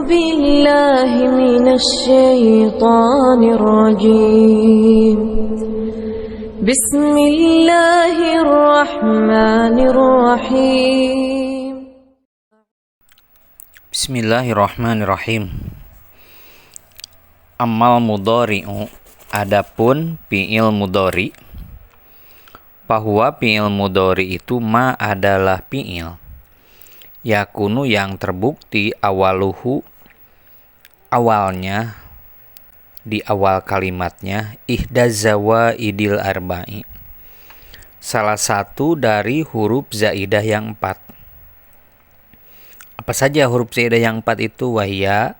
بالله من الشيطان الرجيم بسم الله الرحمن الرحيم Bismillahirrahmanirrahim. Amal mudhari'u, adapun fi'il mudhari, bahwa fi'il mudhari itu ma adalah fi'il yakunu yang terbukti awaluhu, awalnya, di awal kalimatnya ihdaz zawaidil arba'i, salah satu dari huruf zaidah yang 4. Apa saja huruf zaidah yang 4 itu? Wahya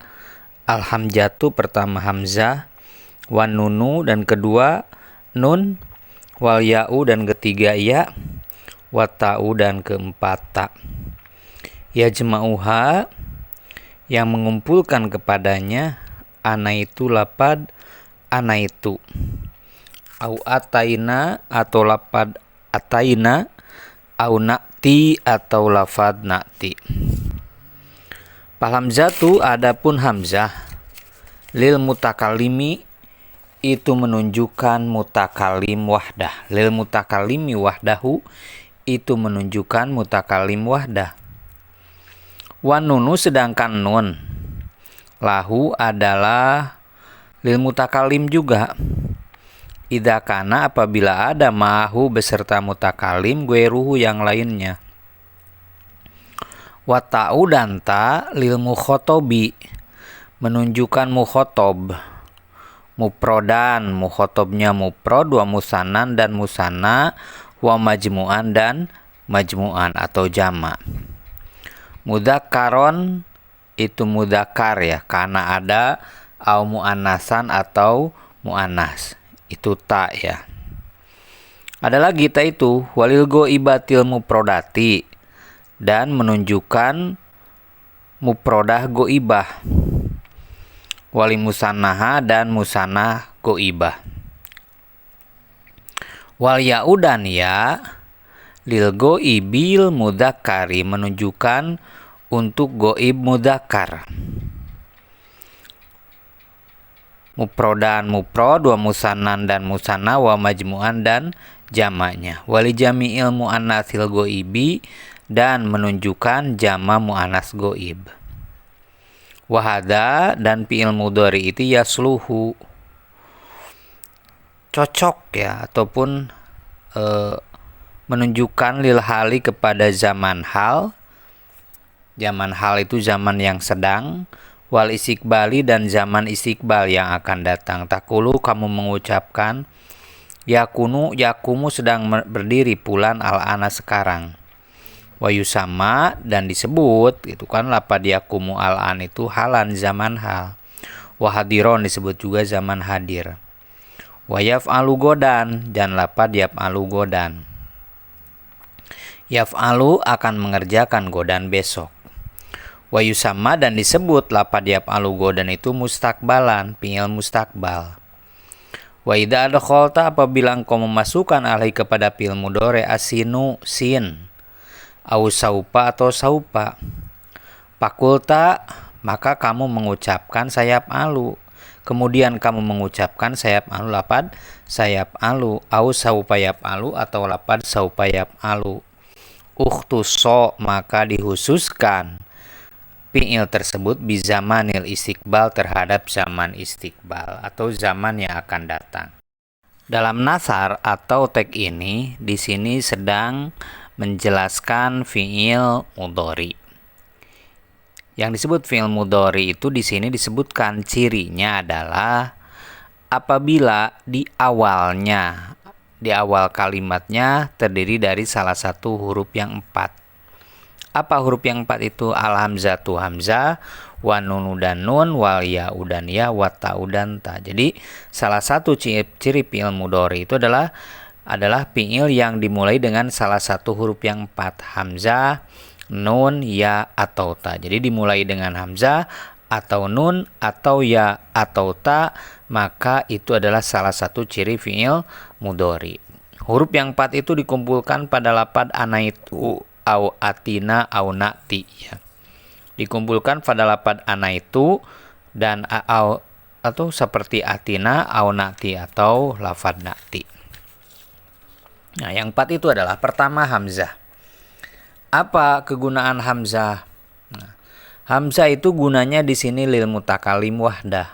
alhamzatu, pertama hamzah, wan nunu dan kedua nun, wal ya'u dan ketiga ya, wa ta'u dan keempat ta. Yajma'uha, yang mengumpulkan kepadanya, ana itu lapad ana itu, au ataina atau lapad ataina, au na'ti atau lafad na'ti. Hamzatu, adapun hamzah, lil mutakalimi, itu menunjukkan mutakalim wahdah. Lil mutakalimi wahdahu, itu menunjukkan mutakalim wahdah. Wan nunu, sedangkan nun, lahu adalah lil mutakalim juga. Idza kana, apabila ada ma'ahu beserta mutakalim gueruhu yang lainnya. Wa ta'u dan ta lil mukhotobi, menunjukkan mukhotob. Muprodan, mukhotobnya muprod, wa musanan dan musana, wa majmu'an dan majmu'an atau jama'. Mudakaron, itu mudakar ya, karena ada au mu'annasan atau mu'annas, itu ta ya. Ada lagi ta itu walil goibatil muprodati, dan menunjukkan muprodah goibah. Wali musannaha dan musanah goibah. Wal ya'u dan ya lil goibil mudakari, menunjukkan untuk goib mudakar. Muprodan muprod, wa musanan dan musana, wa majmu'an dan jamaknya. Wali jami'il mu'annasil goibi, dan menunjukkan jama mu'annas goib. Wahada, dan fi'il mudhari itu yasluhu, cocok ya, ataupun menunjukkan lil hali, kepada zaman hal. Zaman hal itu zaman yang sedang. Wal istiqbali, dan zaman istiqbal yang akan datang. Takulu, kamu mengucapkan. Yakunu, yakumu sedang berdiri, pulan al-ana sekarang. Wa yusama, dan disebut itu kan lapad yakumu al-an itu halan, zaman hal. Wa hadiron, disebut juga zaman hadir. Wa yaf'alu godan, dan lapad yaf'alu godan. Yaf'alu akan mengerjakan godan besok. Wa yusama, dan disebut lapad yaf'alu godan itu mustakbalan, fi'il mustakbal. Wa idza adkhalta, apabila engkau memasukkan alai kepada fi'il mudhari asinu, sin, au saupa atau saupa, pakulta, maka kamu mengucapkan sayap alu. Kemudian kamu mengucapkan sayap alu, lapad sayap alu, au saupa yap alu atau lapad saupa yap alu. Ukhtuso, maka dikhususkan fi'il tersebut bizamanil istiqbal, terhadap zaman istiqbal atau zaman yang akan datang. Dalam nasar atau teks ini di sini sedang menjelaskan fi'il mudhari. Yang disebut fi'il mudhari itu di sini disebutkan cirinya adalah apabila di awalnya, di awal kalimatnya terdiri dari salah satu huruf yang 4. Apa huruf yang 4 itu? Al-hamzatu hamzah, wa nunu dan nun, wal ya'u dan ya, wa ta'u dan ta. Jadi salah satu ciri fi'il mudhari itu adalah fi'il yang dimulai dengan salah satu huruf yang 4, hamzah, nun, ya, atau ta. Jadi dimulai dengan hamzah atau nun atau ya atau ta, maka itu adalah salah satu ciri fi'il mudhari. Huruf yang 4 itu dikumpulkan pada lapad ana itu, au atina, au na'ti ya. dikumpulkan pada lapad ana itu dan atau seperti atina, au nati atau lafad nati. Nah, yang 4 itu adalah pertama hamzah. Apa kegunaan hamzah? Nah, hamzah itu gunanya di sini lil mutakalim wahdah.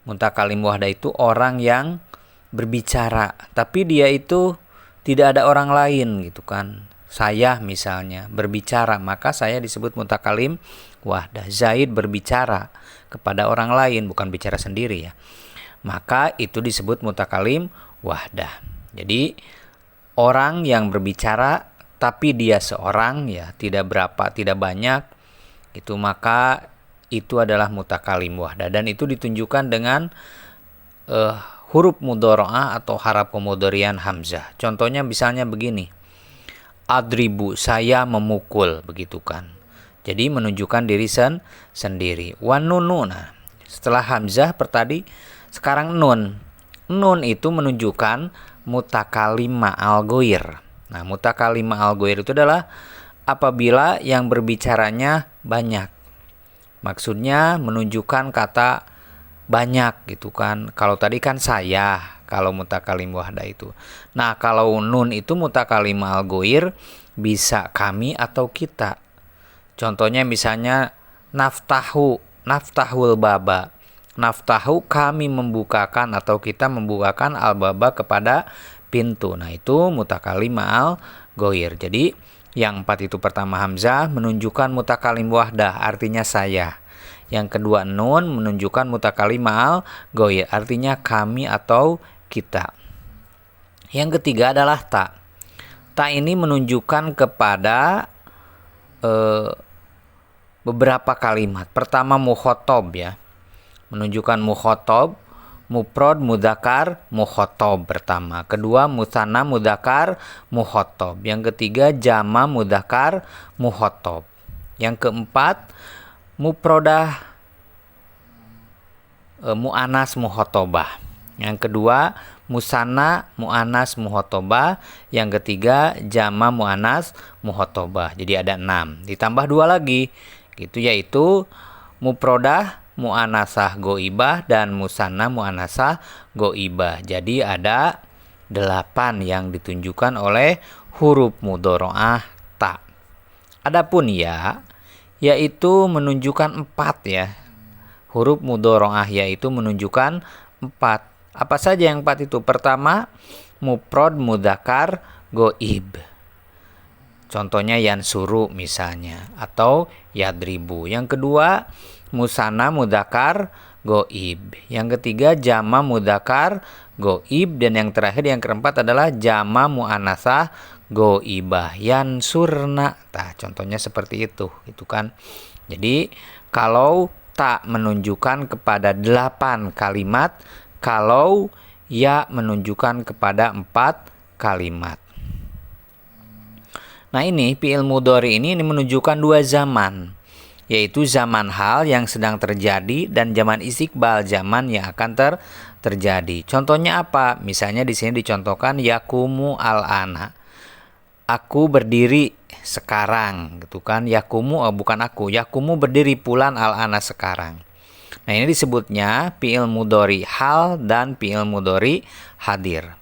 Mutakalim wahdah itu orang yang berbicara, tapi dia itu tidak ada orang lain gitu kan. Saya misalnya berbicara, maka saya disebut mutakalim wahdah. Zaid berbicara kepada orang lain, bukan bicara sendiri ya. Maka itu disebut mutakalim wahdah. Jadi orang yang berbicara tapi dia seorang ya, tidak banyak, itu maka itu adalah mutakalim wahdah, dan itu ditunjukkan dengan huruf mudharaah atau haraf pemudharian hamzah. Contohnya misalnya begini, adribu, saya memukul, begitu kan. Jadi menunjukkan diri sendiri. Wan nunu, nah setelah hamzah tadi sekarang nun. Nun itu menunjukkan mutakalim ma'al ghair. Nah, mutakalim ma'al ghair itu adalah apabila yang berbicaranya banyak. Maksudnya menunjukkan kata banyak gitu kan. Kalau tadi kan saya, kalau mutakalim wahdah itu. Nah, kalau nun itu mutakalim ma'al ghair bisa kami atau kita. Contohnya misalnya naftahul baba. Naftahu, kami membukakan atau kita membukakan al-baba kepada pintu. Nah, itu mutakalim ma'al ghair. Jadi yang 4 itu pertama hamzah menunjukkan mutakalim wahdah, artinya saya. Yang kedua nun menunjukkan mutakalim ma'al ghair, artinya kami atau kita. Yang ketiga adalah ta. Ta ini menunjukkan kepada beberapa kalimat. Pertama mukhotob ya. Menunjukkan mukhotob, mufrad mudzakkar mukhotob pertama. Kedua musanna mudzakkar mukhotob. Yang ketiga jama mudzakkar mukhotob. Yang keempat mufradah muannas mukhotobah. Yang kedua musanna muannas mukhotobah. Yang ketiga jama muannas mukhotobah. Jadi ada 6. Ditambah 2 lagi gitu, yaitu mufradah mu'anasah goibah dan musanna mu'anasah goibah. Jadi ada 8 yang ditunjukkan oleh huruf mudharaah ta. Adapun ya, yaitu menunjukkan 4 ya. Huruf mudharaah yaitu menunjukkan 4. Apa saja yang 4 itu? Pertama, mufrad mudzakkar goib. Contohnya yansuru misalnya, atau yadribu. Yang kedua musanna mudzakkar goib. Yang ketiga jama mudzakkar goib. Dan yang terakhir yang keempat adalah jama muannasah goibah, yansurna. Nah, contohnya seperti itu kan. Jadi kalau ta menunjukkan kepada 8 kalimat, kalau ya menunjukkan kepada 4 kalimat. Nah, ini fi'il mudhari ini menunjukkan 2 zaman, yaitu zaman hal yang sedang terjadi dan zaman istiqbal, zaman yang akan terjadi. Contohnya apa? Misalnya di sini dicontohkan yakumu al-ana. Aku berdiri sekarang, gitu kan. Yakumu bukan aku. Yakumu berdiri pulan al-ana sekarang. Nah, ini disebutnya fi'il mudhari hal dan fi'il mudhari hadir.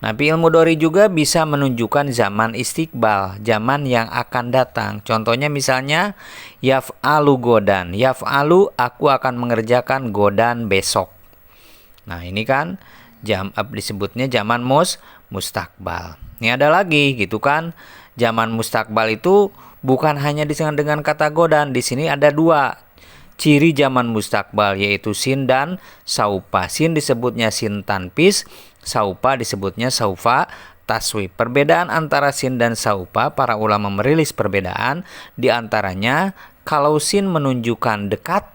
Nah, fi'il mudhari juga bisa menunjukkan zaman istiqbal, zaman yang akan datang. Contohnya misalnya yaf'alu godan. Yaf'alu, aku akan mengerjakan godan besok. Nah, ini kan disebutnya zaman mustakbal. Ini ada lagi gitu kan. Zaman mustakbal itu bukan hanya disebut dengan kata godan. Di sini ada 2 ciri zaman mustakbal, yaitu sin dan saupa. Sin disebutnya sin tanpis, saupa disebutnya saufa taswib. Perbedaan antara sin dan saupa, para ulama merilis perbedaan. Di antaranya kalau sin menunjukkan dekat,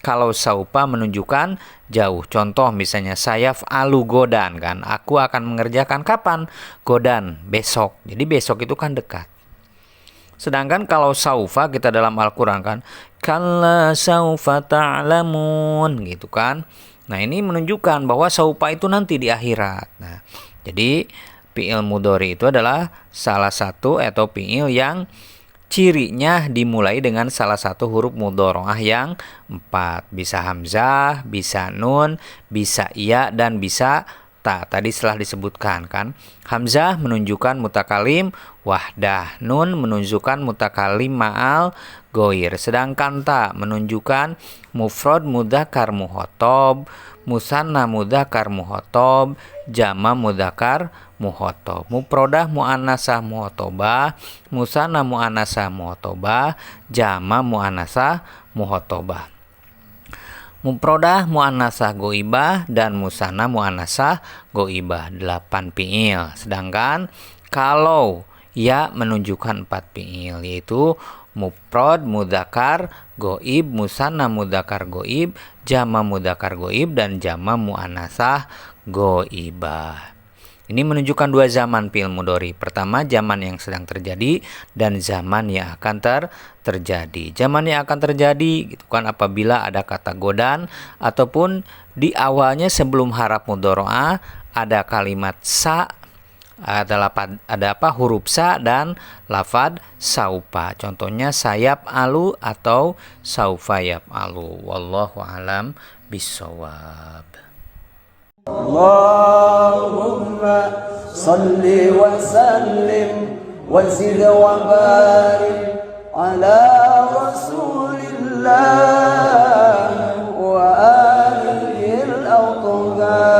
kalau saupa menunjukkan jauh. Contoh misalnya saya fa'alu godan kan, aku akan mengerjakan kapan? Godan, besok. Jadi besok itu kan dekat. Sedangkan kalau saufa kita dalam Al-Quran kan, kalla saufa ta'lamun gitu kan. Nah, ini menunjukkan bahwa saufa itu nanti di akhirat. Nah, jadi fi'il mudhari itu adalah salah satu atau fi'il yang cirinya dimulai dengan salah satu huruf mudhoro'ah yang 4. Bisa hamzah, bisa nun, bisa iya, dan bisa ta. Tadi setelah disebutkan kan. Hamzah menunjukkan mutakalim wahdah, nun menunjukkan mutakalim ma'al goir, sedangkan ta menunjukkan mufrad mudzakkar muhotob, musanna mudzakkar muhotob, jama mudzakkar muhotob, mufrodah muannasah muhotobah, musanna muannasah muhotobah, jama muannasah muhotobah. Mufrodah muannasah goibah dan musanna muannasah goibah 8 fiil. Sedangkan kalau ya menunjukkan 4 fiil, yaitu mufrad mudzakkar goib, musanna mudzakkar goib, jama mudzakkar goib, dan jama muannasah goibah. Ini menunjukkan dua zaman fi'il mudhari. Pertama, zaman yang sedang terjadi dan zaman yang akan terjadi. Zaman yang akan terjadi gitu kan apabila ada kata godan ataupun di awalnya sebelum haraf mudhoro'ah ada kalimat sa, ada huruf sa dan lafad saupa. Contohnya sayap alu atau saufa yap alu. Wallahu alam bisawab. Allahumma salli wa sallim wa zid wa barik ala rasulillah wa alihi al-awtadar.